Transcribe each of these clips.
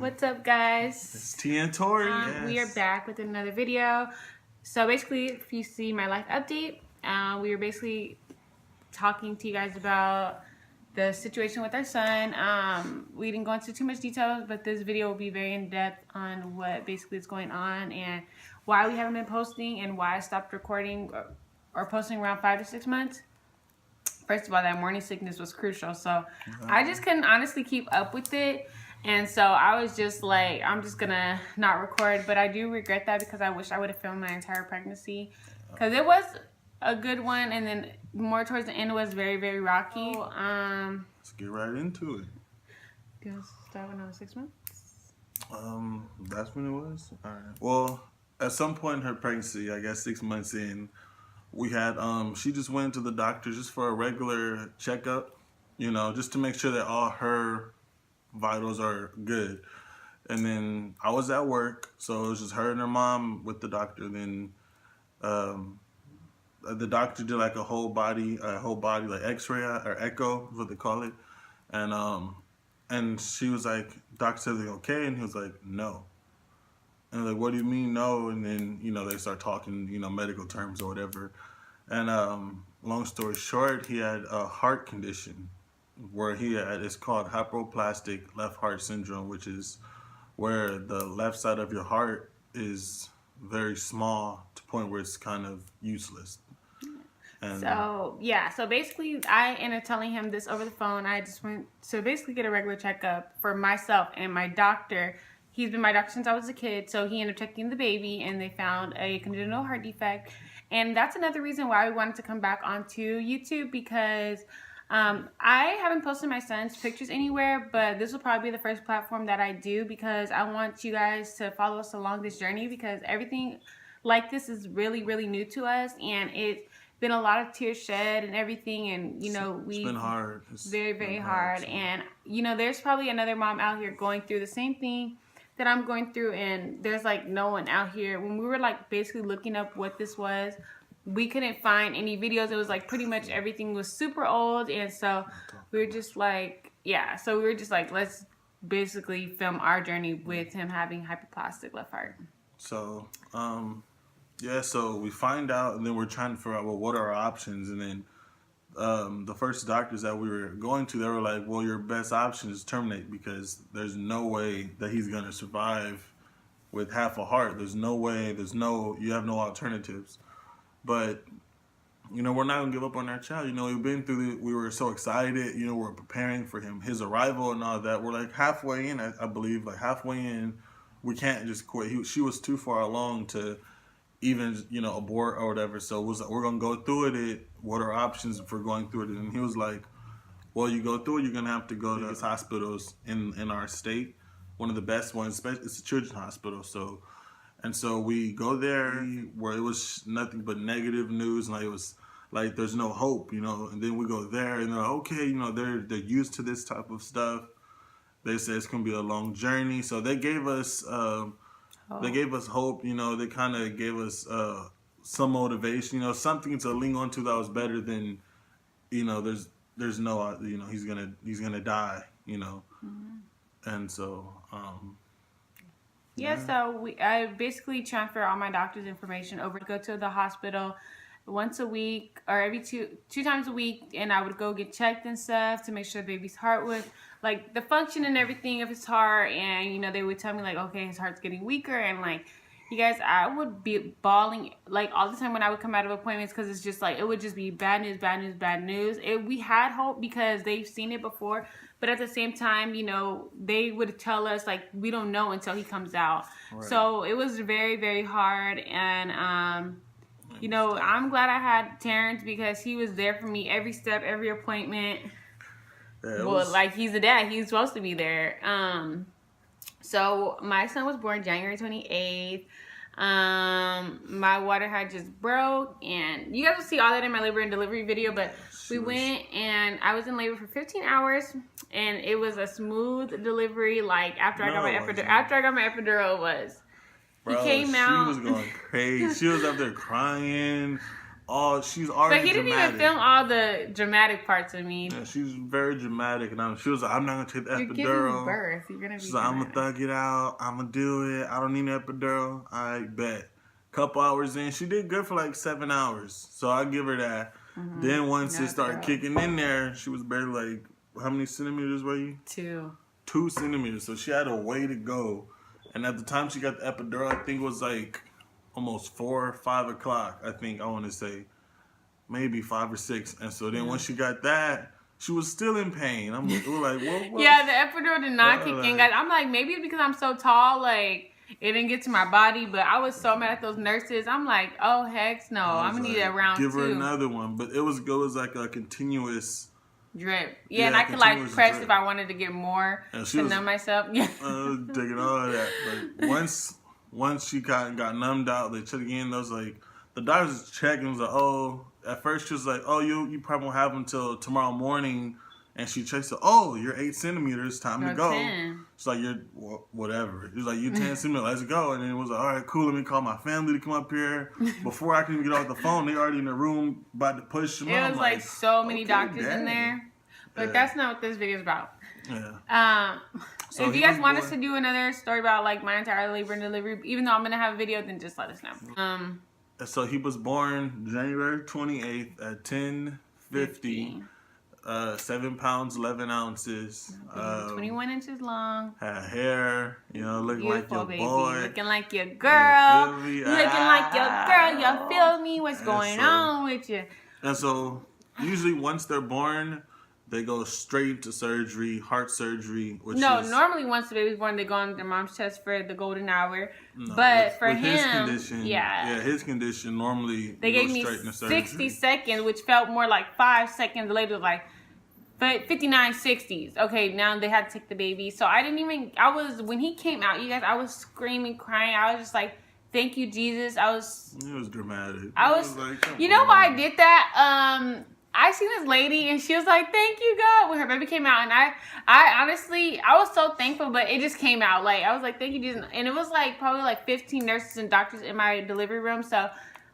What's up, guys? It's T and Tori. Yes. We are back with another video. So basically, if you see my life update, we were basically talking to you guys about the situation with our son. We didn't go into too much detail, but this video will be very in-depth on what basically is going on and why we haven't been posting and why I stopped recording or posting around 5 to 6 months. First of all, that morning sickness was crucial, so I just couldn't honestly keep up with it. And so I was just like, I'm just gonna not record, but I do regret that because I wish I would have filmed my entire pregnancy, because it was a good one, and then more towards the end it was very, very rocky. Let's get right into it. Gonna start when I was 6 months. That's when it was. All right. Well, at some point in her pregnancy, I guess 6 months in, we had she just went to the doctor just for a regular checkup, you know, just to make sure that all her vitals are good. And then I was at work, so it was just her and her mom with the doctor. Then the doctor did like a whole body like X-ray or echo is what they call it. And she was like, doctor said, "Are you okay?" And he was like, "No." And like, "What do you mean no?" And then, you know, they start talking, you know, medical terms or whatever. And long story short, he had a heart condition where it's called hypoplastic left heart syndrome, which is where the left side of your heart is very small to the point where it's kind of useless. And so basically I ended up telling him this over the phone. I just went to basically get a regular checkup for myself, and my doctor, he's been my doctor since I was a kid, so he ended up checking the baby and they found a congenital heart defect. And that's another reason why we wanted to come back onto YouTube, because I haven't posted my son's pictures anywhere, but this will probably be the first platform that I do, because I want you guys to follow us along this journey, because everything like this is really, really new to us, and it's been a lot of tears shed and everything, and you know, it's been hard. It's very, very hard. And you know, there's probably another mom out here going through the same thing that I'm going through, and there's like no one out here. When we were like basically looking up what this was, we couldn't find any videos. It was like pretty much everything was super old, and so we were just like, so we were just like, let's basically film our journey with him having hypoplastic left heart. So so we find out, and then we're trying to figure out, well, what are our options? And then the first doctors that we were going to, they were like, well, your best option is terminate, because there's no way that he's going to survive with half a heart. There's no way, you have no alternatives. But, you know, we're not going to give up on our child. You know, we were so excited, you know, we're preparing for his arrival and all that. We're like halfway in, I believe, like halfway in, we can't just quit. She was too far along to even, you know, abort or whatever. So it was like, we're going to go through it. What are options for going through it? And he was like, well, you go through it, you're going to have to go to these hospitals in our state. One of the best ones, it's a children's hospital. So we go there where it was nothing but negative news. And like, it was like, there's no hope, you know. And then we go there and they're like, okay, you know, they're used to this type of stuff. They say it's going to be a long journey. So they gave us hope, you know. They kind of gave us some motivation, you know, something to lean onto that was better than, you know, there's no, you know, he's gonna die, you know. Mm-hmm. And so so I basically transfer all my doctor's information over, go to the hospital once a week or every two times a week, and I would go get checked and stuff to make sure the baby's heart was like the function and everything of his heart. And you know, they would tell me like, okay, his heart's getting weaker, and like, you guys, I would be bawling like all the time when I would come out of appointments, because it's just like, it would just be bad news, bad news, bad news. We had hope because they've seen it before, but at the same time, you know, they would tell us like, we don't know until he comes out. Right. So it was very, very hard. And you know, I'm glad I had Terrence, because he was there for me every step, every appointment. Like, he's the dad, he's supposed to be there. So my son was born January 28th. My water had just broke, and you guys will see all that in my labor and delivery video, but we went and I was in labor for 15 hours, and it was a smooth delivery. Like, after I got my epidural, it was. Bro, he came out. She was going crazy. She was up there crying. she's But already he didn't dramatic. even film all the dramatic parts of me. Yeah, she's very dramatic, and she was like, "I'm not gonna take the You're giving epidural." birth. You're gonna be. She's like, "I'm gonna thug it out. I'm gonna do it. I don't need an epidural." I bet. Couple hours in, she did good for like 7 hours, so I give her that. Mm-hmm. Then once it started kicking in there, she was barely like, how many centimeters were you? 2. 2 centimeters. So she had a way to go. And at the time she got the epidural, I think it was like almost 4 or 5 o'clock. I think I want to say maybe 5 or 6. And so then once she got that, she was still in pain. We were like, what? Yeah, the epidural did not kick in, guys. I'm like, maybe it's because I'm so tall, like. It didn't get to my body, but I was so mad at those nurses. I'm like, oh, heck no. I'm going to need that round 2. Give her another one. But it was like a continuous drip. Yeah, and I could like press drip if I wanted to get more to numb myself. Yeah. Taking all of that. But once she got numbed out, they checked again. Those like, the doctors was checking. Was like, oh, at first she was like, oh, you probably won't have until tomorrow morning. And she checked, so, oh, you're 8 centimeters, time to go. 10. It's like, you're, whatever. It was like, you're 10 centimeters, let's go. And then it was like, all right, cool, let me call my family to come up here. Before I can even get off the phone, they already in the room about to push them. It was like so many doctors in there. But that's not what this video is about. Yeah. So if you guys want us to do another story about like my entire labor and delivery, even though I'm going to have a video, then just let us know. So he was born January 28th at 10:50. 7 pounds 11 ounces. 21 inches long. Had hair, looking beautiful, like your baby. boy, looking like your girl, looking like your girl. You feel me? What's going on with you? And so, usually once they're born, they go straight to surgery, heart surgery. Normally once the baby's born, they go on their mom's chest for the golden hour. No, but for him, his condition, his condition, normally they gave me 60 seconds, which felt more like 5 seconds later, like 59 60s. Okay, now they had to take the baby. So when he came out, you guys, I was screaming, crying. I was just like, thank you, Jesus. It was dramatic. You know why I did that? I seen this lady and she was like, thank you, God, when her baby came out. And I honestly, I was so thankful, but it just came out. Like, I was like, thank you, Jesus. And it was like probably like 15 nurses and doctors in my delivery room. So,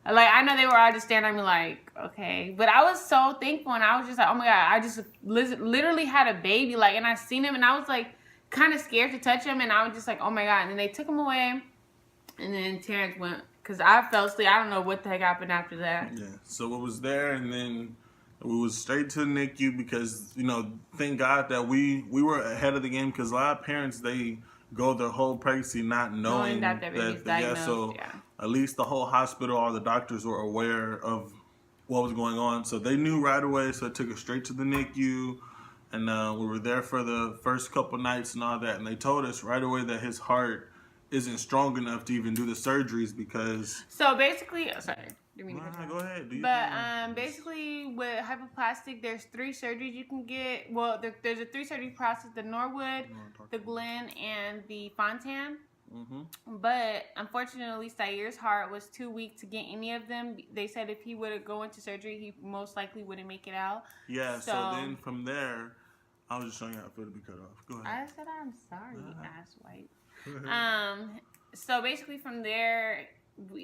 like, I know they were all just standing at me like, okay. But I was so thankful. And I was just like, oh my God, I just literally had a baby. Like, and I seen him and I was like kind of scared to touch him. And I was just like, oh my God. And then they took him away. And then Terrence went, because I fell asleep. I don't know what the heck happened after that. Yeah. So it was there and then we was straight to the NICU because, thank God that we were ahead of the game because a lot of parents, they go their whole pregnancy not knowing that their baby's diagnosed. At least the whole hospital or the doctors were aware of what was going on. So they knew right away, so it took us straight to the NICU. And we were there for the first couple nights and all that. And they told us right away that his heart isn't strong enough to even do the surgeries because... So basically... Sorry. Go ahead. Basically, with hypoplastic, there's 3 surgeries you can get. Well, there's a 3 surgery process: the Norwood, the Glenn, and the Fontan. Mm-hmm. But unfortunately, Sair's heart was too weak to get any of them. They said if he would go into surgery, he most likely wouldn't make it out. Yeah. So then from there, I was just showing you how for it to be cut off. Go ahead. I said I'm sorry, ass white. So basically, from there,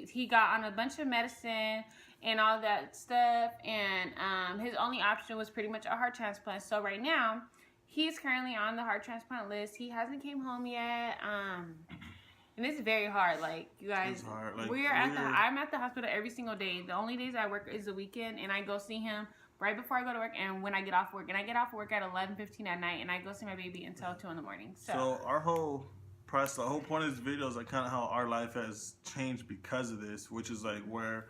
he got on a bunch of medicine and all that stuff, and his only option was pretty much a heart transplant. So right now, he's currently on the heart transplant list. He hasn't came home yet, and it's very hard. Like, you guys, I'm at the hospital every single day. The only days I work is the weekend, and I go see him right before I go to work and when I get off work. And I get off work at 11:15 at night, and I go see my baby until 2 in the morning. So our whole the whole point of this video is like kind of how our life has changed because of this, which is like where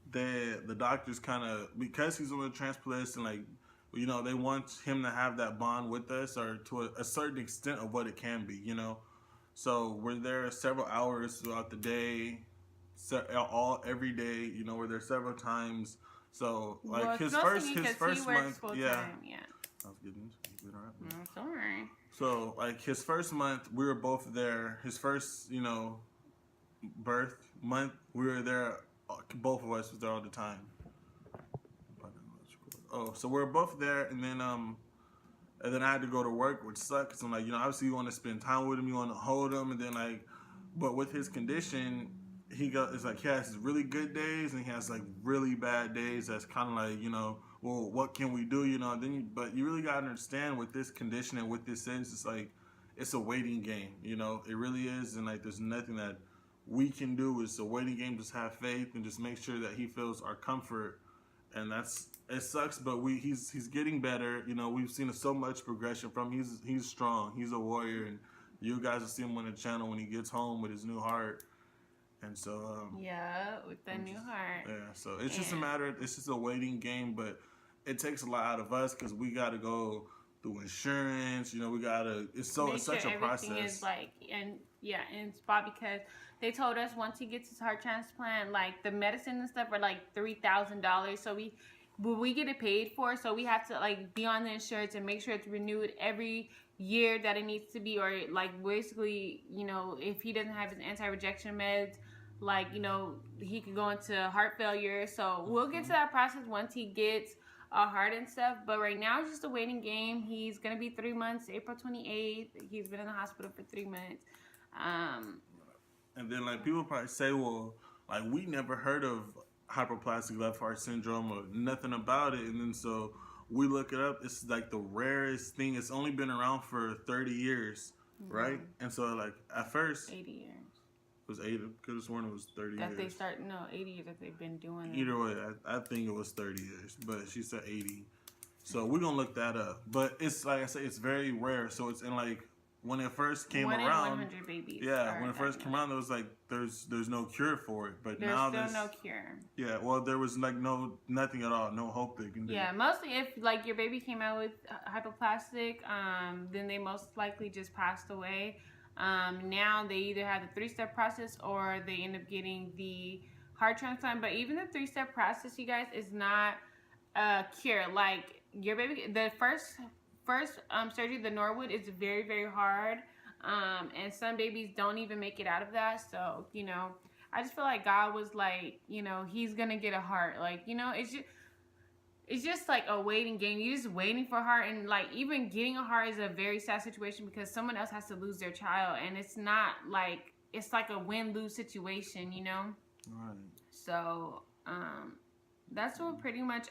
the doctors kind of, because he's on the transplant list and like, they want him to have that bond with us or to a certain extent of what it can be, So we're there several hours throughout the day, every day, we're there several times. So like his first month, yeah. I was getting Sorry. So, like, his first month, we were both there. His first, birth month, we were there. Both of us was there all the time. Oh, so we were both there, and then I had to go to work, which sucked. Cause I'm like, obviously you want to spend time with him, you want to hold him, and then but with his condition, it's like he has really good days and he has like really bad days. That's kind of like, you know, well, what can we do? You know, but you really gotta understand with this condition and what this is. It's like it's a waiting game. You know, it really is, and like there's nothing that we can do. It's a waiting game. Just have faith and just make sure that he feels our comfort. And it sucks, but he's getting better. You know, we've seen so much progression from him. He's strong. He's a warrior, and you guys will see him on the channel when he gets home with his new heart. And so yeah, with the new heart. Yeah, so it's just a matter. It's just a waiting game, but it takes a lot out of us because we got to go through insurance. You know, we got to. It's such a process. Is like in spot because they told us once he gets his heart transplant, like the medicine and stuff are like $3,000. So we get it paid for, so we have to like be on the insurance and make sure it's renewed every year that it needs to be, or like basically, you know, if he doesn't have his anti-rejection meds, like, you know, he could go into heart failure. So we'll get to that process once he gets a heart and stuff, but right now it's just a waiting game. He's gonna be 3 months, April 28th. He's been in the hospital for 3 months. And then like people probably say, well, like we never heard of hypoplastic left heart syndrome or nothing about it, and then so we look it up. It's like the rarest thing. It's only been around for 30 years, right? And so like at first 80 years. It was 80. Could have sworn it was 30 that years. They start 80 years that they've been doing it. Either way, I think it was 30 years, but she said 80. So we're gonna look that up. But it's like I said, it's very rare. So it's in like when it first came around. 1 in 100 babies. Yeah, when it first came around, there was like there's no cure for it. But now there's still no cure. Yeah, well, there was like nothing at all, no hope they can do. Yeah, mostly if like your baby came out with hypoplastic, then they most likely just passed away. Now they either have the 3-step process or they end up getting the heart transplant. But even the 3-step process, you guys, is not a cure. Like your baby, the first surgery, the Norwood, is very, very hard. And some babies don't even make it out of that. So, you know, I just feel like God was like, you know, he's going to get a heart. Like, you know, it's just like a waiting game. You're just waiting for a heart. And like even getting a heart is a very sad situation because someone else has to lose their child. And it's not like, it's like a win-lose situation, you know? Right. So, that's what pretty much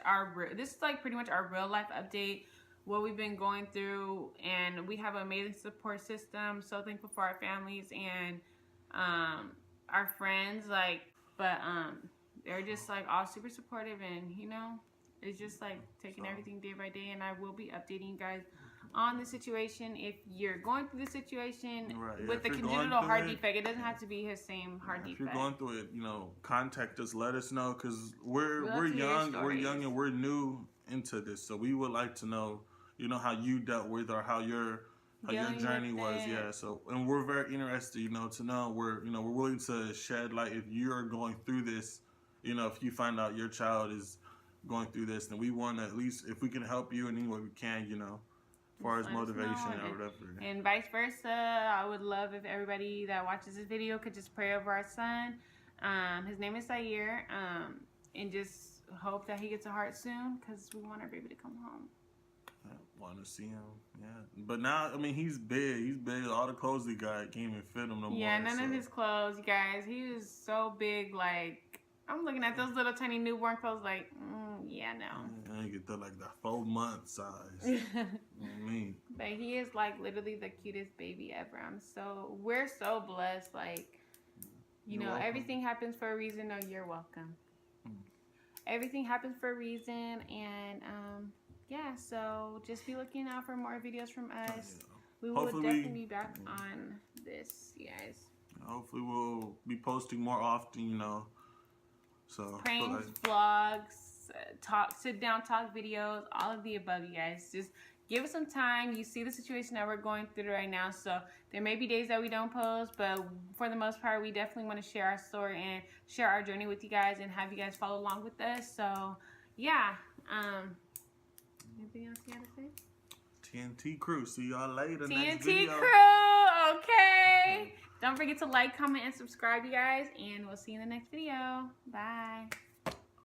this is like pretty much our real life update, what we've been going through. And we have an amazing support system. So thankful for our families and, our friends, like, but, they're just like all super supportive and, you know, it's just like taking everything day by day, and I will be updating you guys on the situation. If you're going through the situation with the congenital heart defect, it doesn't have to be his same heart defect. If you're going through it, you know, contact us, let us know, because we're young, and we're new into this, so we would like to know, you know, how you dealt with or how your journey was. Yeah, so and we're very interested, you know, to know. We're willing to shed light if you're going through this. You know, if you find out your child is going through this, then we want to at least, if we can help you in any way we can, you know, as far as motivation or whatever. And vice versa, I would love if everybody that watches this video could just pray over our son. His name is Zaire, and just hope that he gets a heart soon because we want our baby to come home. I want to see him, yeah. But now, I mean, he's big. He's big. All the clothes he got can't even fit him no more. Yeah, none of his clothes, you guys. He was so big, like, I'm looking at those little tiny newborn clothes like, yeah, no. I ain't get that like the 4-month size. You know what I mean? But he is like literally the cutest baby ever. We're so blessed. Like, you know, welcome. Everything happens for a reason. No, you're welcome. Everything happens for a reason. And, yeah, so just be looking out for more videos from us. Yeah. We will definitely be back on this, you guys. Hopefully we'll be posting more often, you know. So pranks, vlogs, sit down talk videos, all of the above, you guys. Just give us some time. You see the situation that we're going through right now, so there may be days that we don't post, but for the most part, we definitely want to share our story and share our journey with you guys and have you guys follow along with us. So yeah, anything else you gotta say? TNT Crew. See y'all later. TNT Crew. Okay. Don't forget to like, comment, and subscribe, you guys. And we'll see you in the next video. Bye.